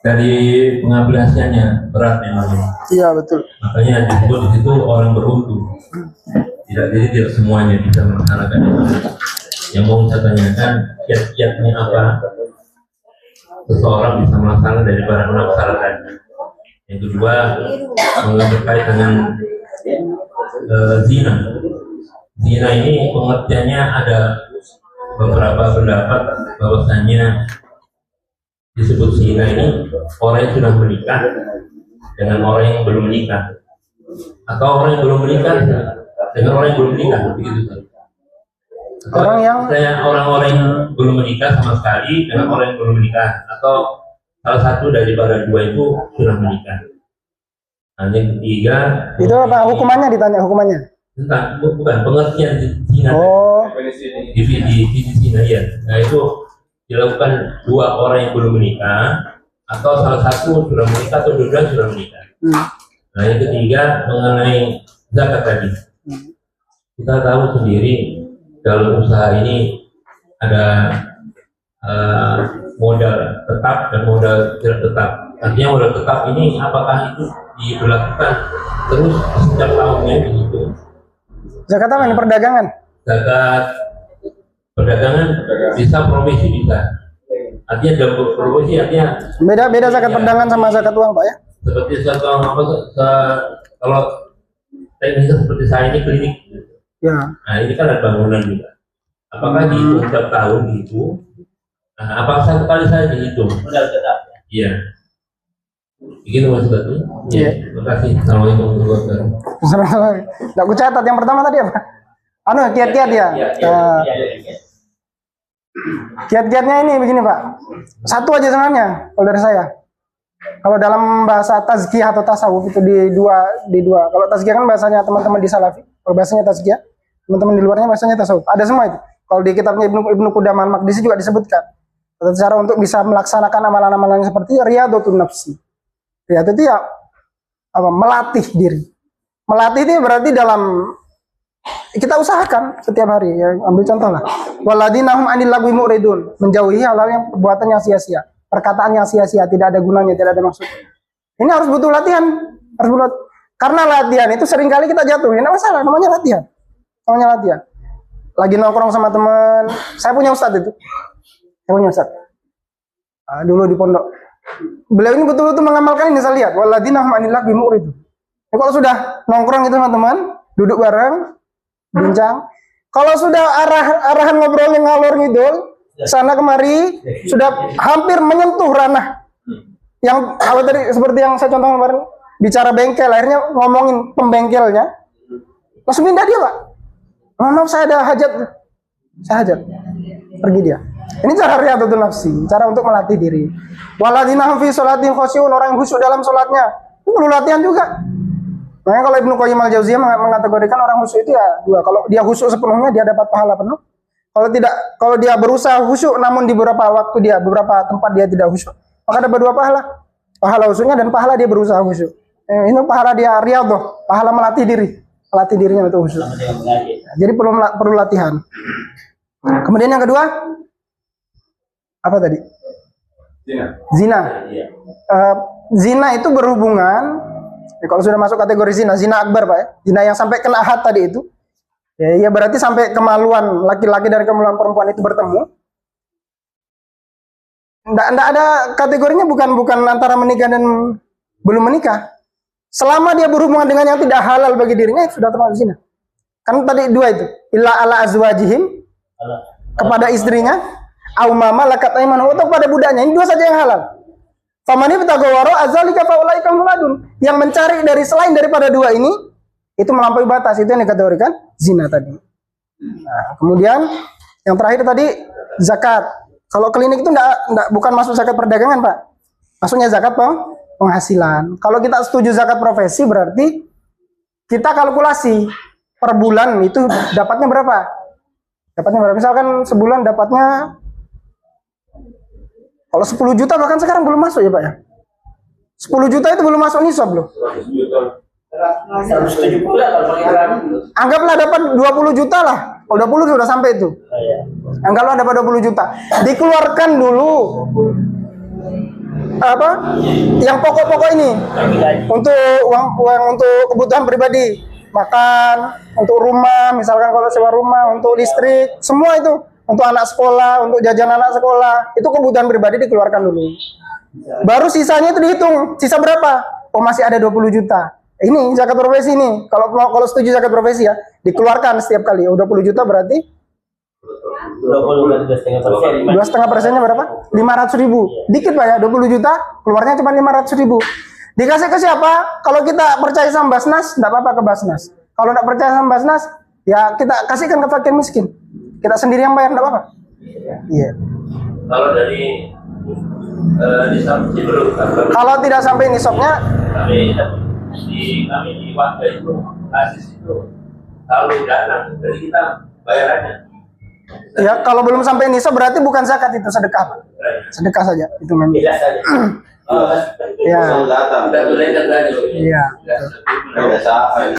dari pengaplikasiannya berat memang. Iya betul. Makanya disebut di situ orang beruntung. Tidak semuanya bisa melaksanakan itu. Yang mau saya tanyakan, kiat-kiatnya apa seseorang bisa melaksanakan daripada melaksanakan. Yang kedua, terkait dengan zina. Zina ini pengertiannya ada beberapa pendapat bahwasanya disebut zina ini orang yang sudah menikah dengan orang yang belum menikah, atau orang yang belum menikah dengan orang yang belum menikah, begitu. Orang-orang yang belum menikah sama sekali dengan orang yang belum menikah, atau salah satu daripada dua itu sudah menikah. Nah, yang ketiga itu apa hukumannya, ditanya hukumannya? Bukan pengertian zina. Oh. Di zina ya. Nah itu dilakukan dua orang yang belum menikah, atau salah satu sudah menikah atau dua sudah menikah. Nah yang ketiga mengenai zakat tadi. Kita tahu sendiri dalam usaha ini ada modal tetap dan modal tidak tetap. Artinya modal tetap ini apakah itu diberlakukan terus setiap tahunnya begitu? Zakat apa ini, perdagangan? Zakat perdagangan bisa provisi bisa. Artinya dalam provisi artinya beda zakat perdagangan sama zakat uang Pak ya? Seperti zakat uang kalau teknisnya seperti saya ini klinik. Ya. Nah ini kan ada bangunan juga. Apakah dihitung setiap tahun gitu? Nah, apakah satu kali saya dihitung? Modal tetap. Iya. Begitu Mas Batu. Iya. Terima kasih. Assalamualaikum warahmatullahi wabarakatuh. Nggak aku catat yang pertama tadi apa? Kiat-kiat ya. Kiat-kiatnya ini begini Pak. Satu aja sebenarnya kalau dari saya. Kalau dalam bahasa tazkiyah atau tasawuf itu di dua. Kalau tazkiyah kan bahasanya teman-teman di Salafi. Kalau bahasanya tazkiyah, teman-teman di luarnya bahasanya tasawuf. Ada semua itu. Kalau di kitabnya Ibnu Qudamah Al-Maqdisi juga disebutkan. Cara untuk bisa melaksanakan amalan-amalan seperti riyadhatun nafsi. Riyadhah itu ya apa? Melatih diri. Melatih itu berarti dalam kita usahakan setiap hari. Ya, ambil contoh lah. Waladinahum anil lagwi mu'ridun, menjauhi hal-hal yang perbuatan yang sia-sia, perkataan yang sia-sia, tidak ada gunanya, tidak ada maksud. Ini harus butuh latihan, karena latihan itu seringkali kita jatuh. Tidak masalah, namanya latihan. Lagi nongkrong sama teman, saya punya ustadz itu. Dulu di pondok. Beliau ini betul-betul mengamalkan ini, saya lihat. Waladinahum anil lagwi mu'ridun. Kalau sudah nongkrong itu sama teman, duduk bareng, bincang. Kalau sudah arahan ngobrolnya ngalor ngidul, sana kemari, sudah hampir menyentuh ranah yang kalau tadi seperti yang saya contoh kemarin, bicara bengkel, akhirnya ngomongin pembengkelnya, langsung pindah dia Pak. Maaf saya ada hajat, pergi dia. Ini cara riyadhatun nafsi, cara untuk melatih diri. Waladinahum fi sholatin khosyi'un, orang yang khusyuk dalam sholatnya, itu perlu latihan juga. Makanya kalau Ibnu Qayyim Al-Jauziyah mengategorikan orang khusyuk itu ya dua. Kalau dia khusyuk sepenuhnya dia dapat pahala penuh. Kalau tidak, kalau dia berusaha khusyuk namun di beberapa waktu beberapa tempat dia tidak khusyuk, maka dapat dua pahala. Pahala khusyuknya dan pahala dia berusaha khusyuk. Ini pahala dia riyadhah, pahala melatih dirinya untuk khusyuk. Jadi perlu latihan. Kemudian yang kedua apa tadi? Zina. Zina itu berhubungan. Ya, kalau sudah masuk kategori zina akbar Pak ya, zina yang sampai kena had tadi itu, ya berarti sampai kemaluan laki-laki dan kemaluan perempuan itu bertemu. Nggak ada kategorinya, bukan antara menikah dan belum menikah. Selama dia berhubungan dengan yang tidak halal bagi dirinya, itu sudah termasuk zina. Kan tadi dua itu, illa ala azwajihim, kepada istrinya, au ma malakat aymanuhum, atau kepada budaknya. Ini dua saja yang halal. Famani betagawaro azalika faulaika muladun. Yang mencari dari selain daripada dua ini, itu melampaui batas, itu yang dikategorikan zina tadi. Nah, kemudian yang terakhir tadi zakat. Kalau klinik itu bukan masuk zakat perdagangan Pak, masuknya zakat penghasilan. Kalau kita setuju zakat profesi berarti kita kalkulasi per bulan itu dapatnya berapa? Misalkan sebulan dapatnya kalau 10 juta bahkan sekarang belum masuk ya Pak ya. 10 juta itu belum masuk nisab loh. Anggaplah dapat 20 juta lah. Kalau 20 sudah sampai itu. Anggaplah dapat 20 juta. Dikeluarkan dulu apa? Yang pokok-pokok ini untuk uang untuk kebutuhan pribadi, makan, untuk rumah, misalkan kalau sewa rumah, untuk listrik, semua itu untuk anak sekolah, untuk jajan anak sekolah, itu kebutuhan pribadi dikeluarkan dulu. Baru sisanya itu dihitung, sisa berapa? Oh masih ada 20 juta. Ini zakat profesi ini. Kalau setuju zakat profesi ya, dikeluarkan setiap kali. Oh 20 juta berarti 2,5%-nya berapa? 500.000. Dikit Pak ya, 20 juta, keluarnya cuma 500.000. Dikasih ke siapa? Kalau kita percaya sama Basnas, enggak apa-apa ke Basnas. Kalau enggak percaya sama Basnas, ya kita kasihkan ke fakir miskin. Kita sendiri yang bayar, enggak apa-apa. Iya. Kalau dari nisab sih belum. Kalau tidak sampai nisabnya, kami di warga itu basis itu kalau datang dari kita bayarannya. ya kalau belum sampai nisab berarti bukan zakat, itu sedekah Pak. Sedekah saja itu memang. Tidak saja. Ya. Datang. Kita tunaikan saja. Iya. Biasa.